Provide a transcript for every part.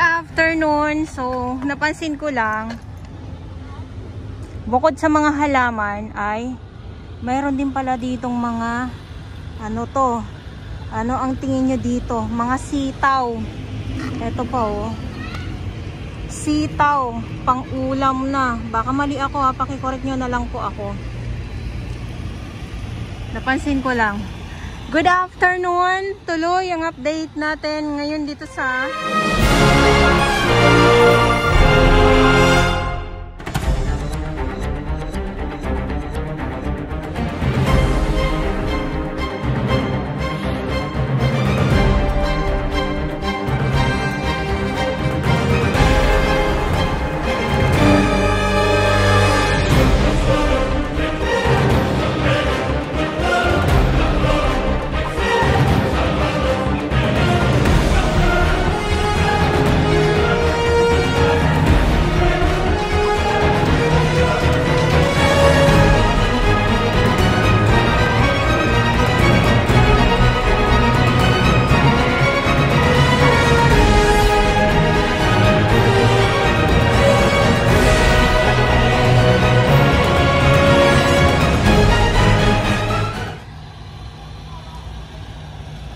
afternoon. So, napansin ko lang, bukod sa mga halaman ay mayroon din pala ditong mga ano to, ano ang tingin nyo dito? Mga sitaw. Eto pa oh, sitaw, pang ulam na. Baka mali ako ha, pakicorrect nyo na lang po ako. Napansin ko lang. Good afternoon, tuloy ang update natin ngayon dito sa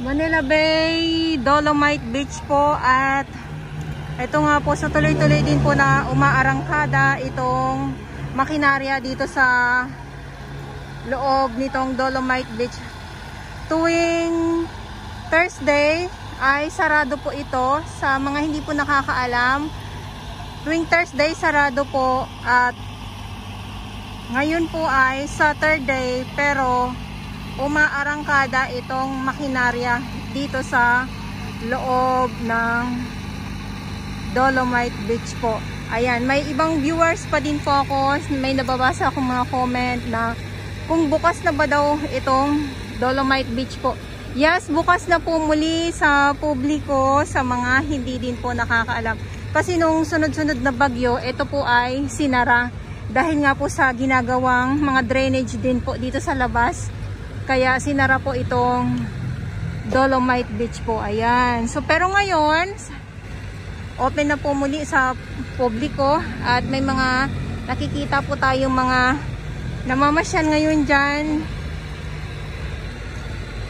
Manila Bay, Dolomite Beach po. At ito nga po, sa tuloy-tuloy din po na umaarangkada itong makinarya dito sa loob nitong Dolomite Beach. Tuwing Thursday ay sarado po ito. Sa mga hindi po nakakaalam, tuwing Thursday sarado po, at ngayon po ay Saturday, pero umaarangkada itong makinarya dito sa loob ng Dolomite Beach po. Ayan, may ibang viewers pa din po ako. May nababasa akong mga comment na kung bukas na ba daw itong Dolomite Beach po. Yes, bukas na po muli sa publiko, sa mga hindi din po nakakaalam. Kasi nung sunod-sunod na bagyo, ito po ay sinara. Dahil nga po sa ginagawang mga drainage din po dito sa labas. Kaya sinara po itong Dolomite Beach po. Ayan. So, pero ngayon, open na po muli sa publiko. At may mga nakikita po tayong mga namamasyan ngayon dyan.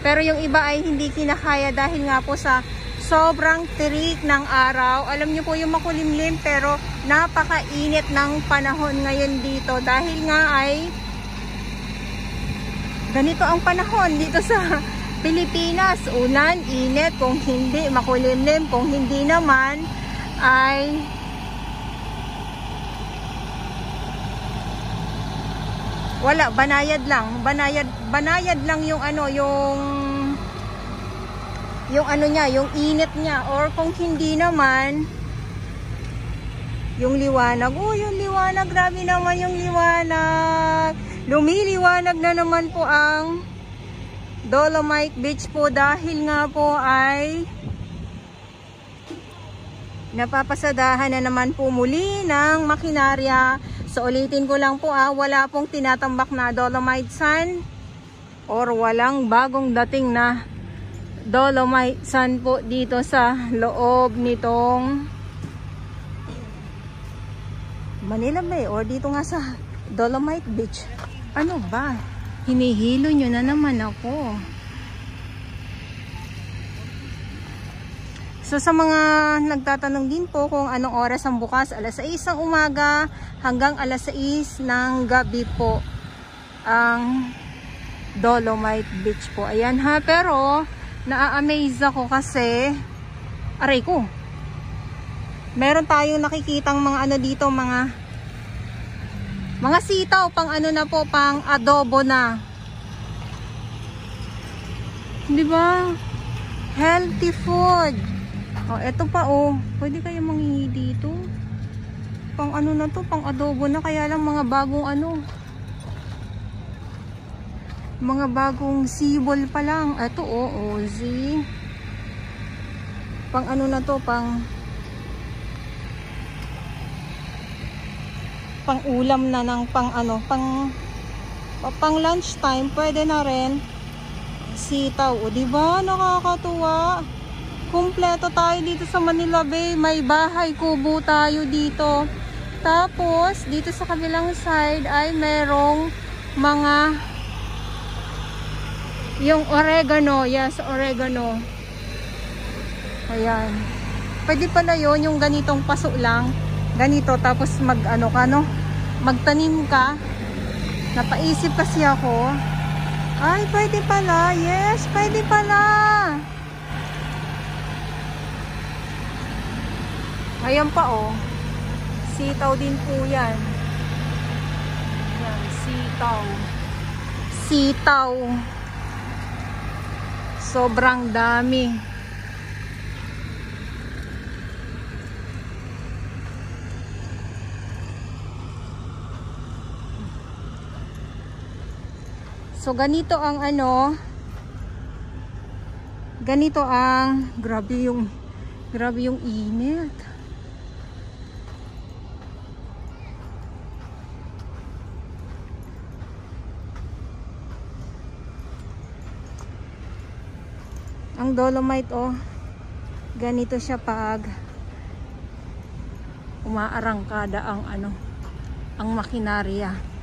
Pero yung iba ay hindi kinakaya dahil nga po sa sobrang tirik ng araw. Alam nyo po yung makulimlim, pero napakainit ng panahon ngayon dito. Dahil nga ay ganito ang panahon dito sa Pilipinas. Ulan, init, kung hindi makulimlim, kung hindi naman ay wala, banayad lang. Banayad lang yung ano, yung ano niya, yung init niya. Or kung hindi naman, yung liwanag. Oh, yung liwanag, grabe naman yung liwanag. Lumiliwanag na naman po ang Dolomite Beach po dahil nga po ay napapasadahan na naman po muli ng makinarya. So ulitin ko lang po, wala pong tinatambak na Dolomite Sun or walang bagong dating na Dolomite Sun po dito sa loob nitong Manila Bay or dito nga sa Dolomite Beach. Ano ba? Hinihilo nyo na naman ako. So sa mga nagtatanong din po kung anong oras ang bukas, alas 6 ng umaga hanggang alas 6 ng gabi po ang Dolomite Beach po. Ayan ha, pero naa-amaze ako kasi aray ko, meron tayong nakikitang mga ano dito, mga sitaw, pang ano na po, pang adobo na. Di ba? Healthy food. Oh, eto pa oh. Pwede kayo manghingi dito. Pang ano na to, pang adobo na, kaya lang mga bagong ano. Mga bagong sibol pa lang. Eto oh, Ozzy. Pang ano na to, pang ulam na ng pang ano, pang lunch time, pwede na rin sitaw. O, diba? Nakakatuwa. Kumpleto tayo dito sa Manila Bay. May bahay kubo tayo dito. Tapos, dito sa kabilang side ay merong mga yung oregano. Yes, oregano. Ayan. Pwede pala yun, yung ganitong paso lang. Ganito, tapos magtanim ka. Napaisip kasi ako. Ay, pwede pala. Yes, pwede pala. Ayan pa oh. Sitaw din po yan. Yan, sitaw. Sitaw. Sobrang dami. So ganito ang ganito ang grabe yung init. Ang Dolomite oh, ganito siya pag umaarangkada ang makinarya.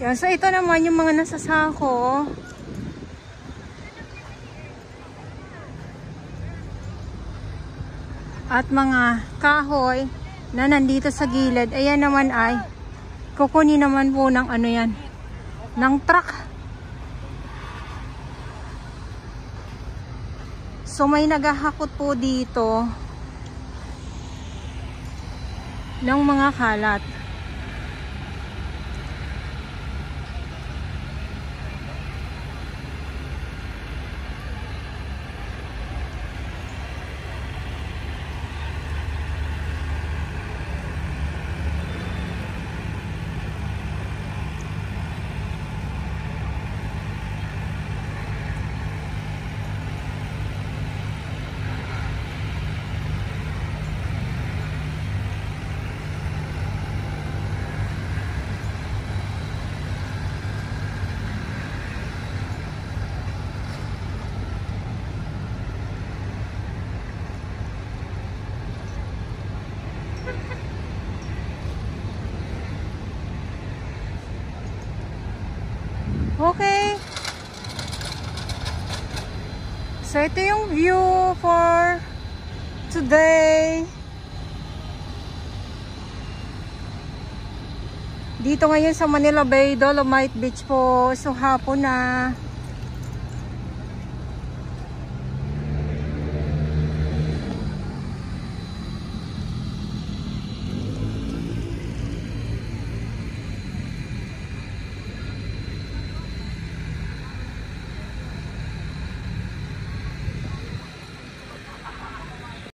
Yan, so ito naman yung mga nasasako. At mga kahoy na nandito sa gilid. Ayan naman ay kukunin naman po ng yan, ng truck. So may naghahakot po dito ng mga kalat. Okay. So ito yung view for today. Dito ngayon sa Manila Bay, Dolomite Beach po. So hapon na.